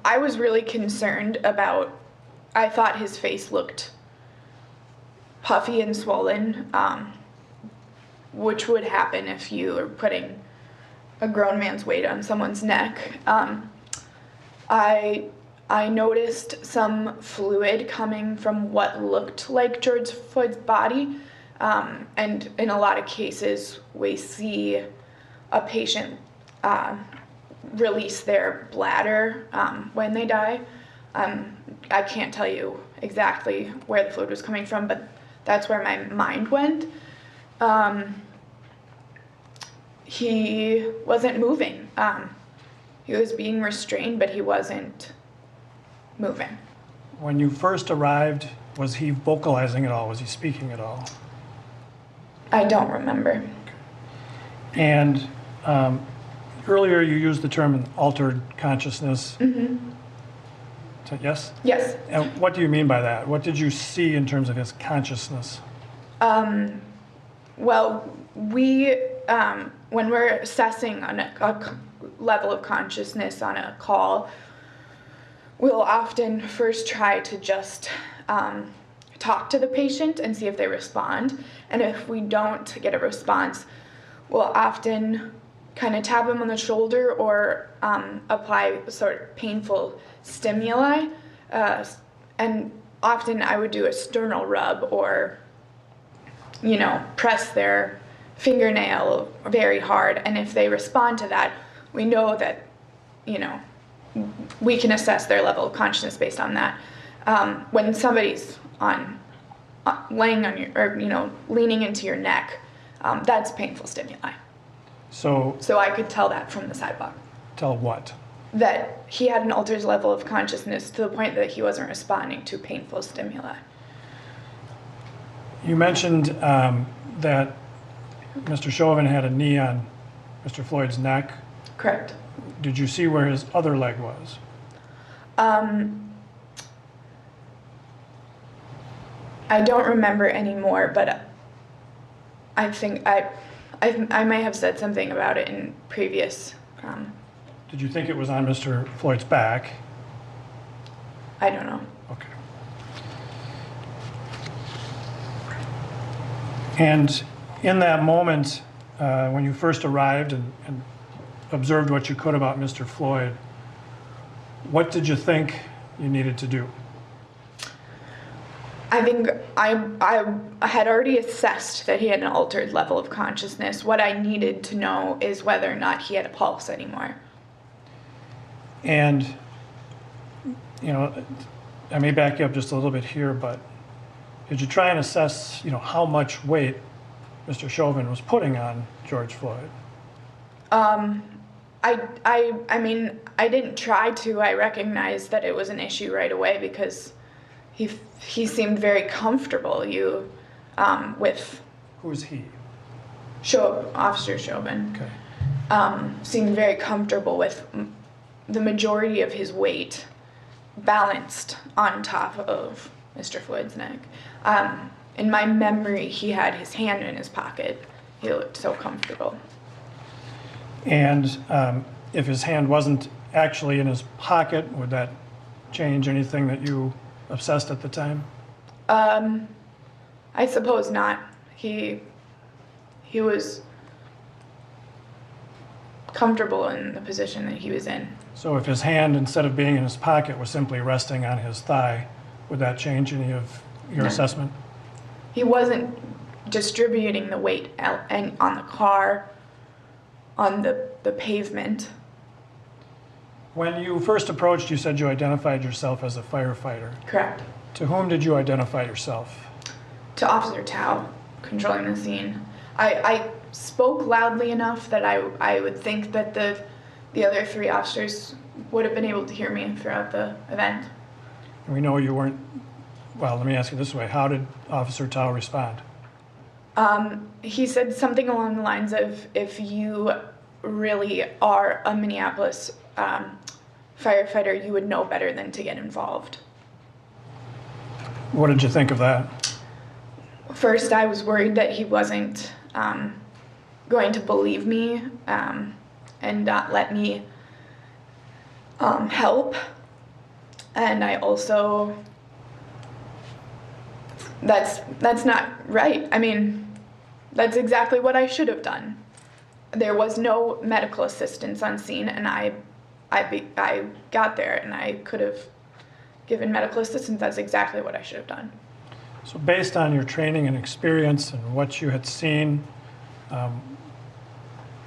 I was really concerned about, I thought his face looked puffy and swollen, which would happen if you were putting a grown man's weight on someone's neck. I noticed some fluid coming from what looked like George Floyd's body, and in a lot of cases we see a patient release their bladder when they die. I can't tell you exactly where the fluid was coming from, but that's where my mind went. He wasn't moving. He was being restrained, but he wasn't moving. When you first arrived, was he vocalizing at all? Was he speaking at all? I don't remember. And earlier you used the term altered consciousness. Mm-hmm. Yes? Yes. And what do you mean by that? What did you see in terms of his consciousness? Well, we, when we're assessing on a level of consciousness on a call, we'll often first try to just talk to the patient and see if they respond. And if we don't get a response, we'll often kind of tap them on the shoulder or apply sort of painful stimuli. And often I would do a sternal rub or, press their fingernail very hard. And if they respond to that, we know that, we can assess their level of consciousness based on that. When somebody's laying on your, or leaning into your neck, that's painful stimuli. So I could tell that from the sidewalk. Tell what? That he had an altered level of consciousness to the point that he wasn't responding to painful stimuli. You mentioned that Mr. Chauvin had a knee on Mr. Floyd's neck. Correct. Did you see where his other leg was? I don't remember anymore, but I think I may have said something about it in previous. Did you think it was on Mr. Floyd's back? I don't know. Okay. And in that moment, when you first arrived and observed what you could about Mr. Floyd, what did you think you needed to do? I think I had already assessed that he had an altered level of consciousness. What I needed to know is whether or not he had a pulse anymore. And, I may back you up just a little bit here, but did you try and assess, how much weight Mr. Chauvin was putting on George Floyd? I mean, I didn't try to. I recognized that it was an issue right away because he seemed very comfortable. With Who's he? Officer Chauvin. Okay. Seemed very comfortable with the majority of his weight balanced on top of Mr. Floyd's neck. In my memory, he had his hand in his pocket. He looked so comfortable. And if his hand wasn't actually in his pocket, would that change anything that you obsessed at the time? I suppose not. He was comfortable in the position that he was in. So if his hand, instead of being in his pocket, was simply resting on his thigh, would that change any of your assessment? He wasn't distributing the weight out and on the car, on the pavement. When you first approached, you said you identified yourself as a firefighter. Correct. To whom did you identify yourself? To Officer Tao, controlling the scene. I spoke loudly enough that I would think that the other three officers would have been able to hear me throughout the event. We know you weren't, well, let me ask you this way. How did Officer Tao respond? He said something along the lines of, if you really are a Minneapolis firefighter, you would know better than to get involved. What did you think of that? First, I was worried that he wasn't going to believe me and not let me help. And I also, that's not right. I mean, that's exactly what I should have done. There was no medical assistance on scene, and I got there, and I could have given medical assistance. That's exactly what I should have done. So based on your training and experience and what you had seen,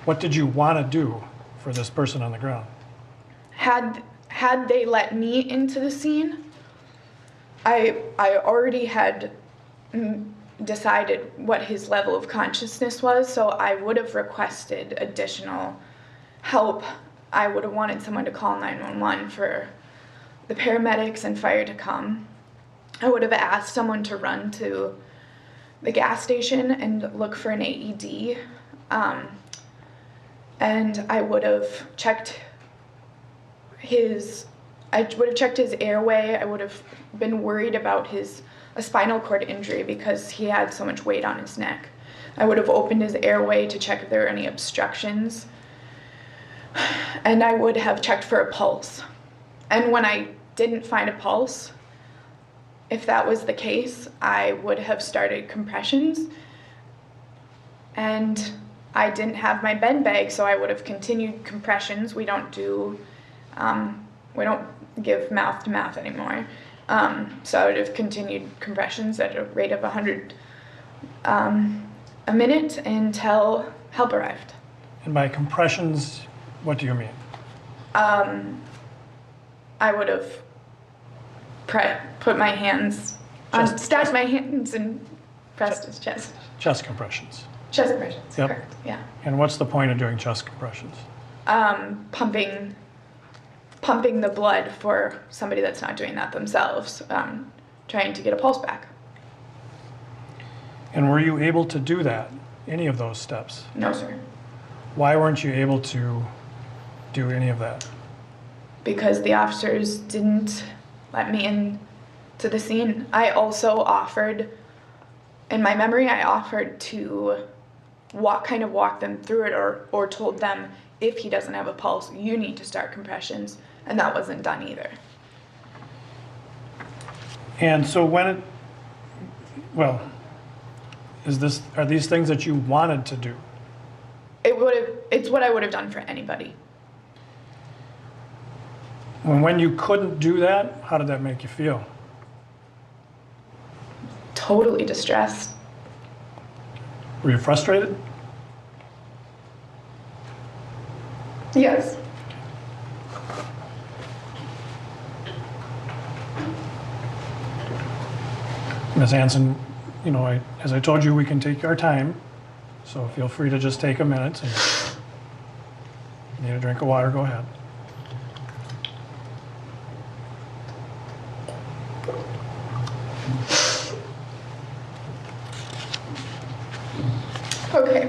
what did you want to do for this person on the ground? Had they let me into the scene, I already had decided what his level of consciousness was, so I would have requested additional help. I would have wanted someone to call 911 for the paramedics and fire to come. I would have asked someone to run to the gas station and look for an AED. And I would have checked his airway. I would have been worried about a spinal cord injury because he had so much weight on his neck. I would have opened his airway to check if there were any obstructions. And I would have checked for a pulse. And when I didn't find a pulse, if that was the case, I would have started compressions. And I didn't have my bed bag, so I would have continued compressions. We don't give mouth to mouth anymore. So I would have continued compressions at a rate of 100 a minute until help arrived. And by compressions, what do you mean? I would have put my hands, stacked my hands and pressed his chest. Chest compressions. Chest compressions, Yep. correct, yeah. And what's the point of doing chest compressions? Pumping the blood for somebody that's not doing that themselves, trying to get a pulse back. And were you able to do that, any of those steps? No, sir. Why weren't you able to do any of that? Because the officers didn't let me in to the scene. I also offered, in my memory, to walk them through it, or told them, if he doesn't have a pulse, you need to start compressions, and that wasn't done either. And so are these things that you wanted to do? It's what I would have done for anybody. When you couldn't do that, how did that make you feel? Totally distressed. Were you frustrated? Yes. Ms. Hansen, as I told you, we can take our time, so feel free to just take a minute. And if you need a drink of water, go ahead. Okay.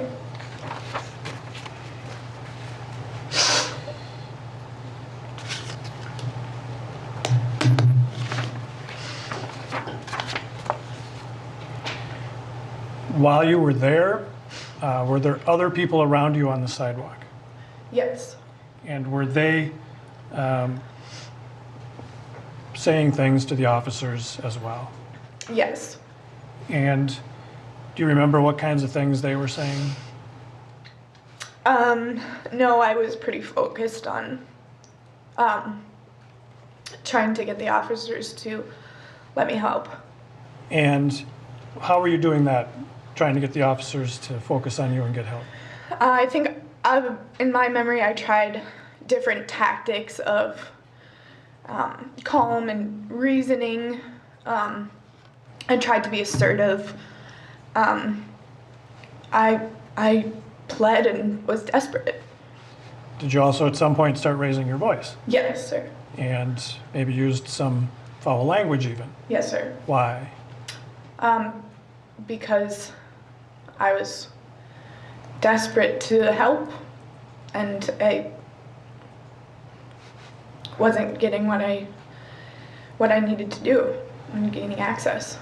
While you were there, were there other people around you on the sidewalk? Yes. And were they saying things to the officers as well? Yes. And do you remember what kinds of things they were saying? No, I was pretty focused on trying to get the officers to let me help. And how were you doing that, trying to get the officers to focus on you and get help? I think in my memory, I tried different tactics of calm and reasoning. I tried to be assertive. I pled and was desperate. Did you also at some point start raising your voice? Yes, sir. And maybe used some foul language even? Yes, sir. Why? Because I was desperate to help, and I wasn't getting what I needed to do and gaining access.